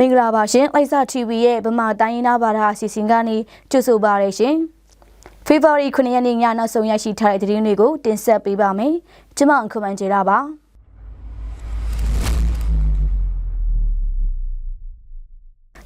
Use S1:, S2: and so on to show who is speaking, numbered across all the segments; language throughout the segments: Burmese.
S1: င်္ဂလာပါရှင်လိုက်စာ TV ရဲ့ဗမာတိုင်းရင်းသားဘာသာအစီအစဉ်ကနေကြိုဆိုပါရရှင်ဖေဖော်ဝါရီ9ရက်နေ့ညနောက်ဆုံးရရှိထားတဲ့သတင်းတွေကိုတင်ဆက်ပေးပါမယ်ကျွန်မခွန်မှန်ကျေတာပါ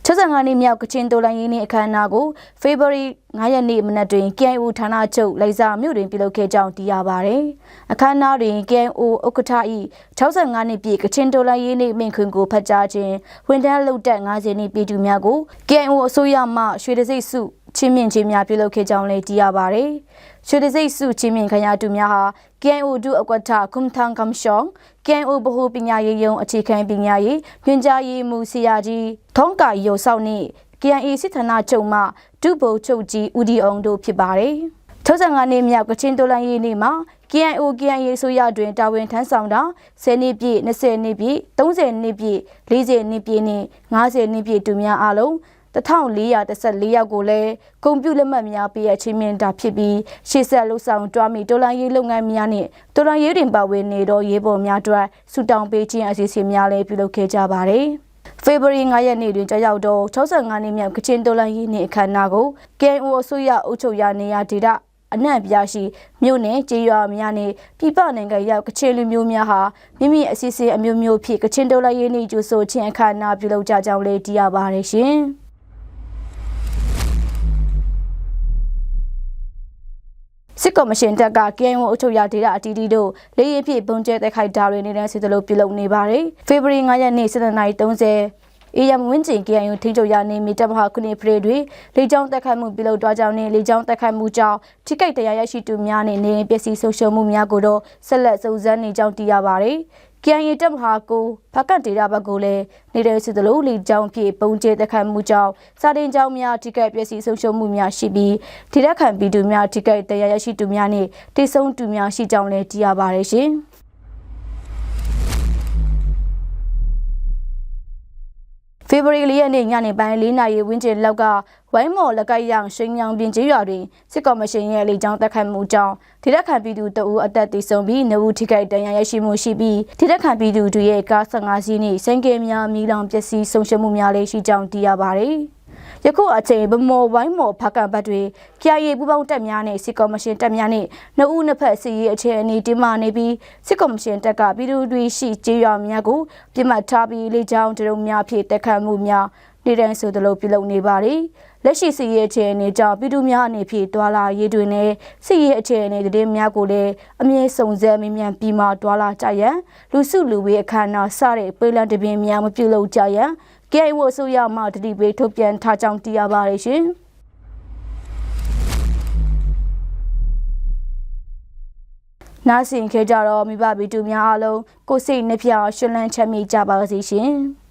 S1: 65နှစ်မြောက်ကချင်တော်လှန်ရေးနေ့အခမ်းအနားကိုဖေဖော်ဝါရီ9ရက်နေ့မနက်တွင် KIO ဌာနချုပ်လိုက်စာမြို့တွင်ပြုလုပ်ခဲ့ကြောင်းသိရပါတယ်။အခမ်းအနားတွင် KIO ဥက္ကဋ္ဌ၏65နှစ်ပြည့်ကချင်တော်လှန်ရေးနေ့မိန့်ခွန်းကိုဖတ်ကြားခြင်းဝန်ထမ်းလုပ်သက်50နှစ်ပြည့်သူများကို KIO အစိုးရမှရွှေတံဆိပ်စုချင်းမြင့်ခြင်းများပြုလုပ်ခဲ့ကြောင်းလည်းသိရပါတယ်။ရွှေတံဆိပ်စုချင်းမြင့်ခံရသူများဟာ KIO ဒုဥက္ကဋ္ဌကွမ်ထန်ကမ်ရှောင်း KIO ဗဟိုပညာရေးယုံအခြေခံပညာရေးညွှန်ကြားရေးမှူးဆရာကြီးထုံးကာရုံဆောက်နှင့် KIA စစ်ဌာနချုပ်မှဒုဗိုလ်ချုပ်ကြီးဦးဒီအောင်တို့ဖြစ်ပါတယ်။65နှစ်မြောက်ကချင်တော်လှန်ရေးနေ့မှာ KIO KIA ဆိုရတွင်တာဝန်ထမ်းဆောင်တာ10နှစ်ပြည့်20နှစ်ပြည့်30နှစ်ပြည့်40နှစ်ပြည့်နှင့်50နှစ်ပြည့်သူများအားလုံး1414ယောက်ကိုလည်းဂုဏ်ပြုလက်မှတ်များပေးအချင်းမြင့်တာဖြစ်ပြီးရှေ့ဆက်လှုပ်ဆောင်တွားမိတော်လှန်ရေးလုပ်ငန်းများနှင့်တော်လှန်ရေးတွင်ပါဝင်နေသောရေးပေါ်များအတွက်ဆုတောင်းပေးခြင်းအစီအစဉ်များလည်းပြုလုပ်ခဲ့ကြပါတယ်။ဖေဖော်ဝါရီ9ရက်နေ့တွင်ကြောက်ရောက်သော65နှစ်မြောက်ကချင်တော်လှန်ရေးနေ့အခမ်းအနားကို KIO အစိုးရအုပ်ချုပ်ရာနေရာဒေသအနှံ့ပြားရှိမြို့နယ်ကျေးရွာများနဲ့ပြည်ပနိုင်ငံရောက်ကချင်လူမျိုးများဟာမိမိအစီအစဉ်အမျိုးမျိုးဖြင့်ကချင်တော်လှန်ရေးနေ့ကျူဆိုခြင်းအခမ်းအနားပြုလုပ်ကြကြောင်းလည်းသိရပါတယ်ရှင်။စစ်ကော်မရှင်တပ်က KIO အုပ်ချုပ်ရာဒေသအတီးတီးတို့လေရင်ဖြင့်ဘုံကျဲတိုက်ခိုက်တာတွေနေတဲ့စစ်တလို့ပြုလုပ်နေပါတယ်။ဖေဖော်ဝါရီ9ရက်နေ့7:30AM ဝင်းကျင် KIO ထိန်းချုပ်ရာနေမီတပ်မဟာခုနှစ်ဖရေတွေလေကြောင်းတိုက်ခိုက်မှုပြုလုပ်သွားကြောင်းနဲ့လေကြောင်းတိုက်ခိုက်မှုကြောင့်ထိခိုက်ဒဏ်ရာရရှိသူများနဲ့နေပျက်စီးဆုံးရှုံးမှုများကိုတော့ဆက်လက်စုံစမ်းနေကြောင်းသိရပါတယ်။ KIA တပ်မဟာကိုဖကတ်ဒေတာဘက်ကိုလည်းနေတဲ့စစ်တလို့လေကြောင်းဖြင့်ပုံကျဲတိုက်ခိုက်မှုကြောင့်စာတင်ကြောင်းများထိခိုက်ပျက်စီးဆုံးရှုံးမှုများရှိပြီးထိခိုက်ခံပြည်သူများထိခိုက်ဒဏ်ရာရရှိသူများနဲ့တိတ်ဆုံးသူများရှိကြောင်းလည်းသိရပါတယ်ရှင်။ဖေဖော်ဝါရီလရက်နေ့ညနေပိုင်း4နာရီဝန်းကျင်လောက်ကဝိုင်းမော်လကိုက်ရောင်ရှိန်ညောင်ပြင်ကျေးရွာတွင်စစ်ကော်မရှင်ရဲ့လေကြောင်းတိုက်ခိုက်မှုကြောင့်ဒေသခံပြည်သူတအူးအသက်သေဆုံးပြီး2ဦးထိခိုက်ဒဏ်ရာရရှိမှုရှိပြီးဒေသခံပြည်သူတွေရဲ့ကား15စီးနှင့်ဆိုင်ကယ်များမီးလောင်ပျက်စီးဆုံးရှုံးမှုများလည်းရှိကြောင်းသိရပါတယ်။ယခုအချိန်ဗမော်ဝိုင်းမော်ဖကတ်ဘတ်တွေ KIA ပူးပေါင်းတပ်များနဲ့စစ်ကော်မရှင်တပ်များနဲ့2ဦးနှစ်ဖက်စစ်ရေးအခြေအနေတင်းမာနေပြီးစစ်ကော်မရှင်တပ်ကပြည်သူတွေရှိကျေးရွာများကိုပြစ်မှတ်ထားပြီးလေကြောင်းတုံးများဖြင့်တိုက်ခတ်မှုများနေတဲ့ဆိုသလိုပြုလုပ်နေပါတယ်။လက်ရှိစစ်ရေးအခြေအနေကြောင့်ပြည်သူများအနေဖြင့်တွာလာရေးတွင်လည်းစစ်ရေးအခြေအနေသတင်းများကိုလည်းအမြဲစုံစမ်းမြင်မြန်ပြီးမှတွာလာကြရန်လူစုလူဝေးအခမ်းအနားစတဲ့ပြည်လံတပင်များမပြုလုပ်ကြရန်KIO အစိုးရမှတတိပေးထုတ်ပြန်ထားကြောင်းသိရပါတယ်ရှင်။နားဆင်ခဲ့ကြတော့မိဘပြည်သူများအားလုံးကိုယ်စိတ်နှပြရှင်လန်းချမ်းမြေ့ကြပါစေရှင်။